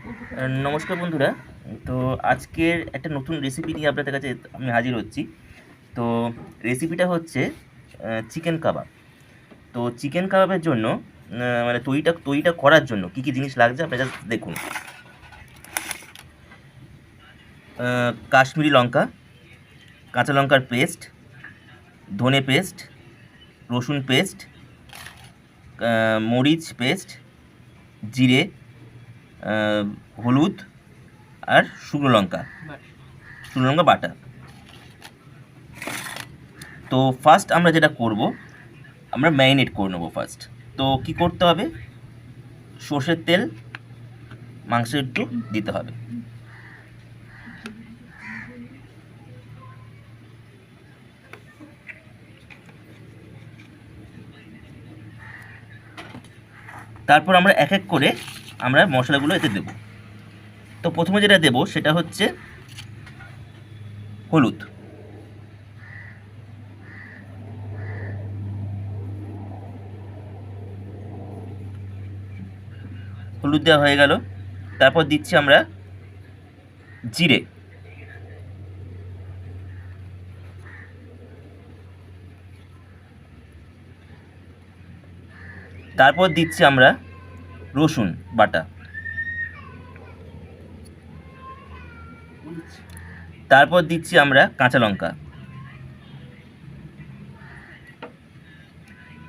নমস্কার বন্ধুরা। তো আজকের একটা নতুন রেসিপি নিয়ে আপনাদের কাছে আমি হাজির হচ্ছি। তো রেসিপিটা হচ্ছে চিকেন কাবাব। তো চিকেন কাবাবের জন্য মানে তৈরিটা করার জন্য কী কী জিনিস লাগছে আপনারা জাস্ট দেখুন। কাশ্মীরি লঙ্কা, কাঁচা লঙ্কার পেস্ট, ধনে পেস্ট, রসুন পেস্ট, মরিচ পেস্ট, জিরে, হলুদ আর শুকনো লঙ্কা বাটা। তো ফার্স্ট আমরা যেটা করব, আমরা ম্যারিনেট করে নেবো ফার্স্ট। তো কি করতে হবে, সর্ষের তেল মাংসে একটু দিতে হবে। তারপর আমরা এক এক করে আমরা মশলাগুলো এতে দেব। তো প্রথমে যেটা দেব সেটা হচ্ছে হলুদ। হলুদ দেওয়া হয়ে গেল। তারপর দিচ্ছি আমরা জিরে। তারপর দিচ্ছি আমরা রসুন বাটা। তারপর দিচ্ছি আমরা কাঁচা লঙ্কা।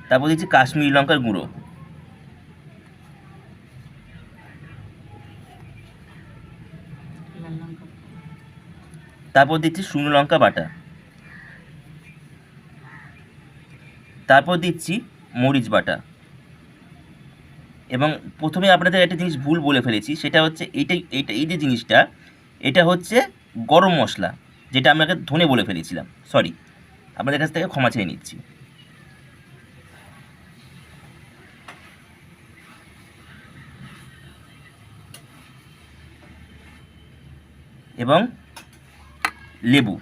তারপর দিচ্ছি কাশ্মীরি লঙ্কার গুঁড়ো। তারপর দিচ্ছি শুকনো লঙ্কা বাটা। তারপর দিচ্ছি মরিচ বাটা। এবং প্রথমে আপনাদের একটা জিনিস ভুল বলে ফেলেছি, সেটা হচ্ছে এই যে জিনিসটা, এটা হচ্ছে গরম মশলা, যেটা আমি আগে ধনে বলে ফেলেছিলাম। সরি, আপনাদের কাছ থেকে ক্ষমা চেয়ে নিচ্ছি। এবং লেবু।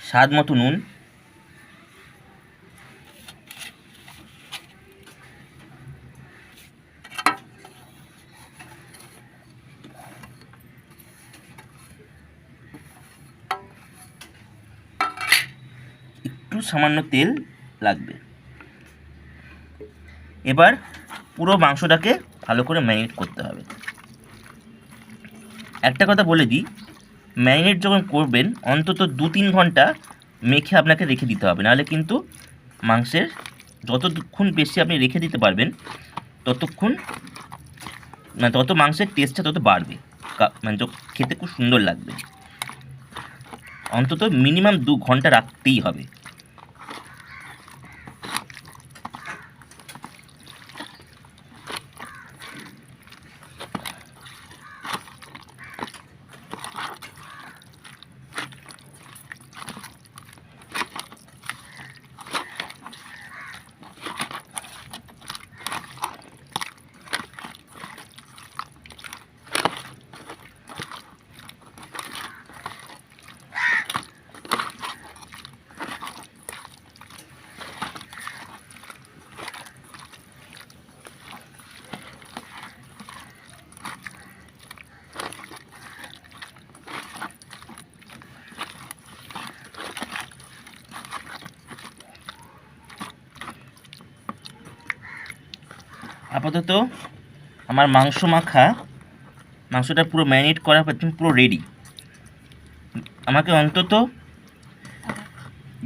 স্বাদ মতো নুন। একটু সামান্য তেল লাগবে। এবার পুরো মাংসটাকে ভালো করে ম্যারিনেট করতে হবে। একটা কথা বলে দিই, ম্যারিনেট যখন করবেন অন্তত 2-3 ঘন্টা মেখে আপনাকে রেখে দিতে হবে, নাহলে কিন্তু মাংসের যতক্ষণ বেশি আপনি রেখে দিতে পারবেন ততক্ষণ মানে তত মাংসের টেস্টটা তত বাড়বে, মানে খেতে খুব সুন্দর লাগবে। অন্তত মিনিমাম 2 ঘন্টা রাখতেই হবে। আপাতত আমার মাংসটা পুরো ম্যারিনেট করা পুরো রেডি। আমাকে অন্তত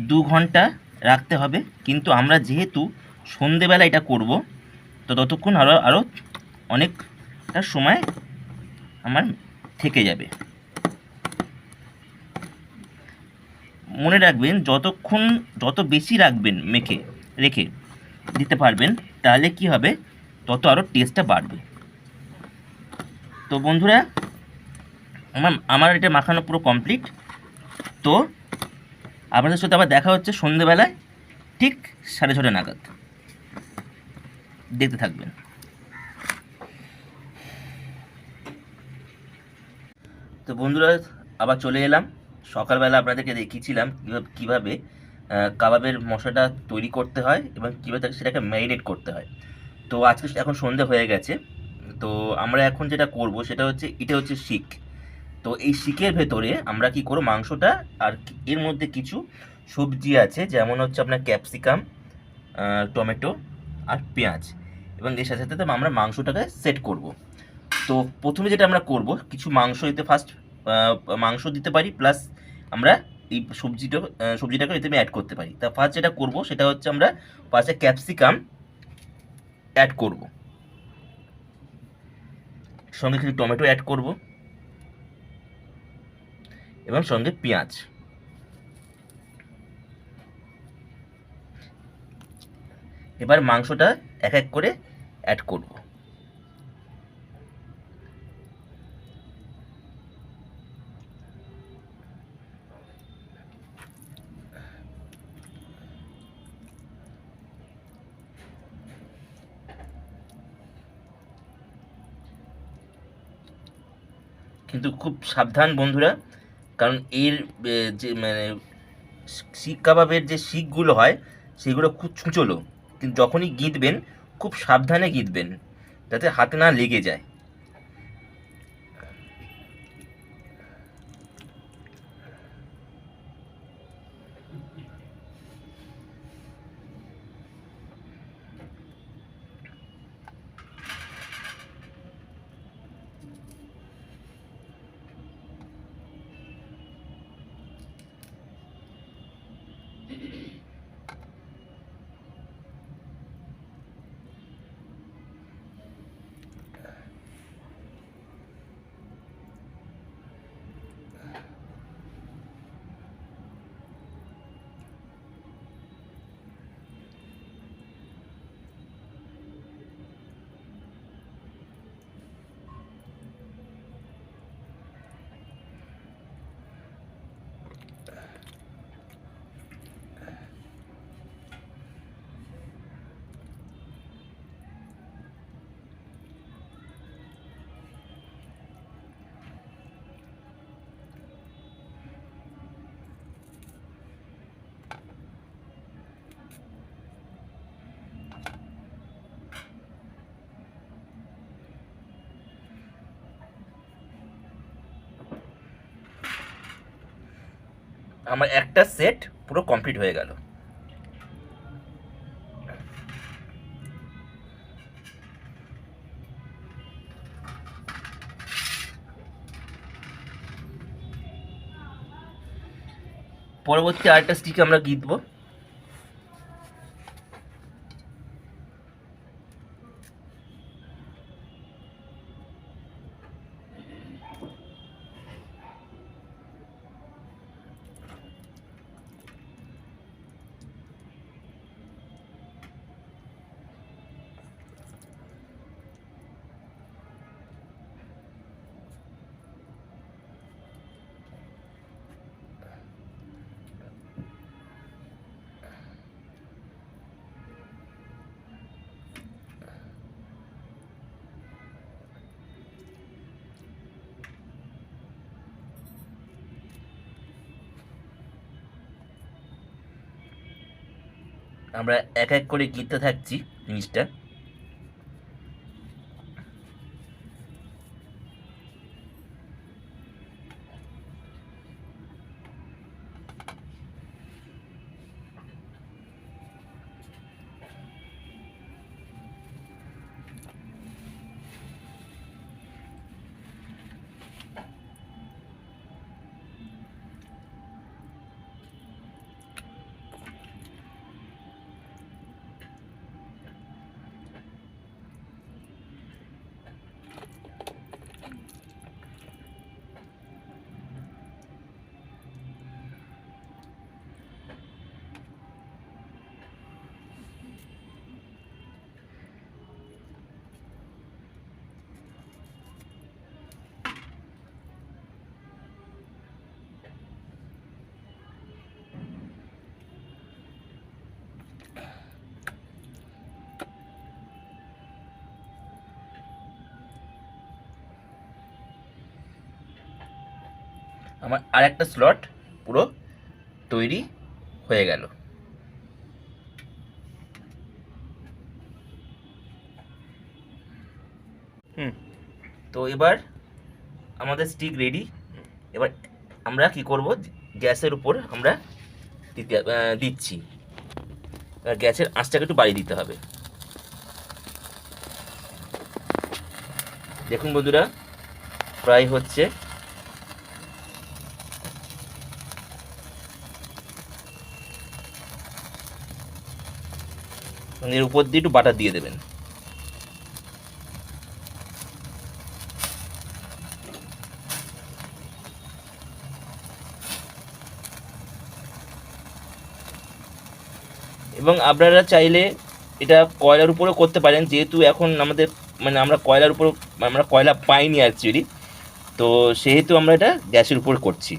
2 ঘন্টা রাখতে হবে, কিন্তু আমরা যেহেতু সন্ধেবেলা এটা করব, তো ততক্ষণ আরও অনেকটা সময় আমার থেকে যাবে। মনে রাখবেন যত বেশি রাখবেন রেখে দিতে পারবেন, তাহলে কি হবে, তত আরও টেস্টটা বাড়বে। তো বন্ধুরা, আমার এটা মাখানো পুরো কমপ্লিট। তো আপনাদের সাথে আবার দেখা হচ্ছে সন্ধেবেলায় ঠিক 6:30 নাগাদ। দেখতে থাকবেন। তো বন্ধুরা, আবার চলে এলাম। সকালবেলা আপনাদেরকে দেখিয়েছিলাম কীভাবে কাবাবের মশলাটা তৈরি করতে হয় এবং কীভাবে সেটাকে ম্যারিনেট করতে হয়। তো আজকে এখন সন্ধে হয়ে গেছে। তো আমরা এখন যেটা করব সেটা হচ্ছে, এটা হচ্ছে শিক। তো এই শিকের ভেতরে আমরা কি করব, মাংসটা আর এর মধ্যে কিছু সবজি আছে, যেমন হচ্ছে আপনার ক্যাপসিকাম, টমেটো আর পেঁয়াজ, এবং এর সাথে সাথে আমরা মাংসটাকে সেট করব। তো প্রথমে যেটা আমরা করব, কিছু মাংস এতে ফার্স্ট মাংস দিতে পারি, প্লাস আমরা এই সবজিটাকে এতে অ্যাড করতে পারি। তা ফার্স্ট যেটা করব সেটা হচ্ছে, আমরা ফার্স্টে ক্যাপসিকাম অ্যাড করব, সঙ্গে কিছু টমেটো অ্যাড করব, এবং সঙ্গে পেঁয়াজ। এবার মাংসটা এক এক করে অ্যাড করব। কিন্তু খুব সাবধান বন্ধুরা, কারণ এর যে শিক কাবাবের যে শিকগুলো হয় সেগুলো খুব ছুঁচলো, কিন্তু যখনই গিঁথবেন খুব সাবধানে গিঁথবেন, যাতে হাতে না লেগে যায়। আমার একটা সেট পুরো কমপ্লিট হয়ে গেল। পরবর্তী আরেকটা স্টিক আমরা গিঁথবো। আমরা এক এক করে গিঁথতে থাকছি জিনিসটা। আমার আর একটা স্লট পুরো তৈরি হয়ে গেল। তো এবার আমাদের স্টিক রেডি। এবার আমরা কি করব, গ্যাসের উপর আমরা দিচ্ছি। গ্যাসের আঁচটাকে একটু বাড়িয়ে দিতে হবে। দেখুন বন্ধুরা, প্রায় হচ্ছে। এর উপর দিয়ে একটু বাটার দিয়ে দেবেন। এবং আপনারা চাইলে এটা কয়লার উপরেও করতে পারেন, যেহেতু এখন আমাদের আমরা কয়লার উপর আমরা কয়লা পাইনি অ্যাকচুয়ালি, তো সেহেতু আমরা এটা গ্যাসের উপর করছি।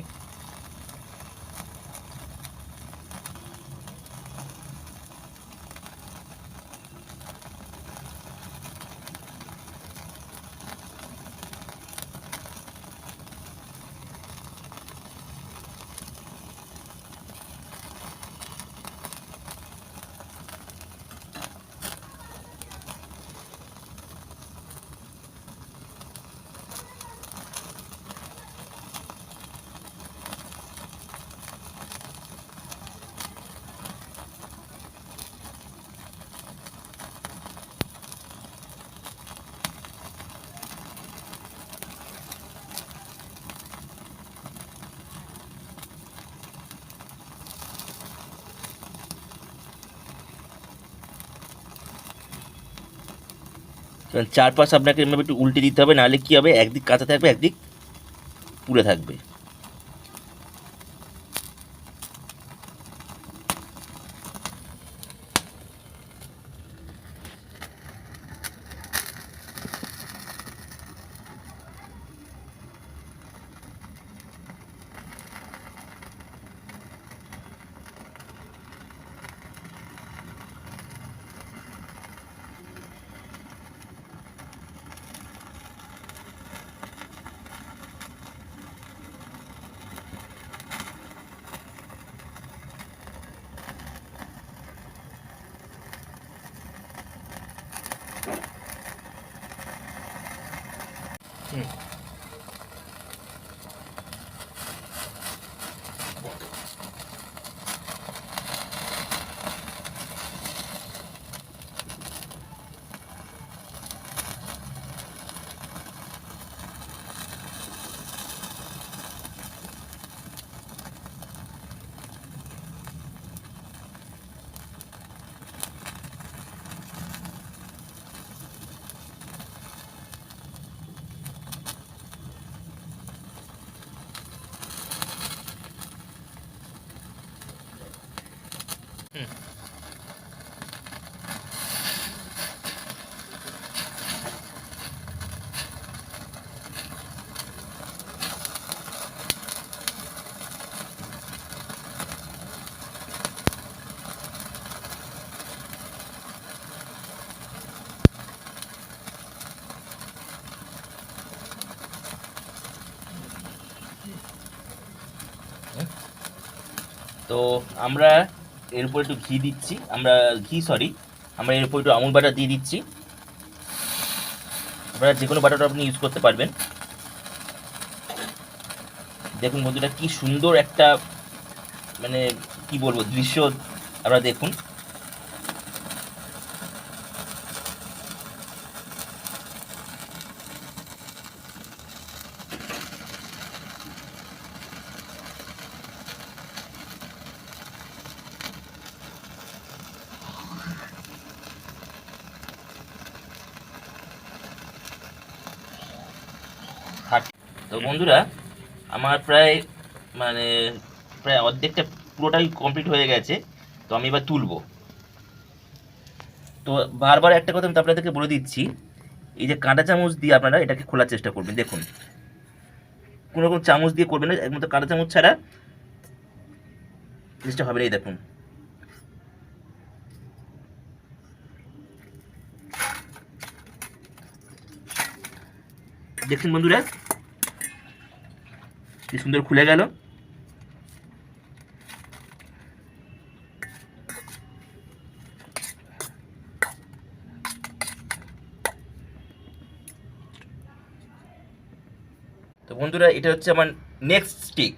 চারপাশ আপনাকে এভাবে একটু উল্টে দিতে হবে, নাহলে কি হবে, একদিক কাঁচা থাকবে, একদিক পুড়ে থাকবে। তো আমরা এর উপর একটু ঘি দিচ্ছি, আমরা এর উপর একটু আমুল বাটার দিয়ে দিচ্ছি। আপনারা যে কোনো বাটারটা আপনি ইউজ করতে পারবেন। দেখুন বন্ধুরা, কি সুন্দর একটা কি বলবো দৃশ্য, আপনারা দেখুন। তো বন্ধুরা, আমার মানে প্রায় অর্ধেকটা পুরোটাই কমপ্লিট হয়ে গেছে। তো আমি এবার তুলবো। তো বারবার একটা কথা আমি আপনাদেরকে বলে দিচ্ছি, এই যে কাঁটা চামচ দিয়ে আপনারা এটাকে খোলার চেষ্টা করবেন। দেখুন, কোনো রকম চামচ দিয়ে করবেন না, একমাত্র কাঁটা চামচ ছাড়া জিনিসটা হবে না। এই দেখুন, দেখছেন বন্ধুরা, কি সুন্দর খুলে গেল। তো বন্ধুরা, এটা হচ্ছে আমার নেক্সট স্টিক।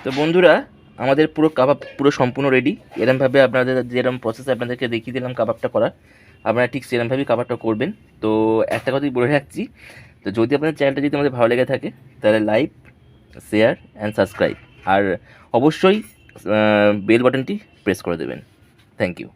তো বন্ধুরা, আমাদের পুরো কাবাব পুরো সম্পূর্ণ রেডি। এরমভাবে আপনাদের যেরকম প্রসেস আপনাদেরকে দেখিয়ে দিলাম কাবাবটা করার, আপনারা ঠিক সেরমভাবেই কাবাবটা করবেন। তো একটা কথাই বলে রাখছি, তো যদি আপনাদের চ্যানেলটা যদি আমাদের ভালো লেগে থাকে তাহলে লাইক, শেয়ার অ্যান্ড সাবস্ক্রাইব, আর অবশ্যই বেল বাটনটি প্রেস করে দেবেন। Thank you.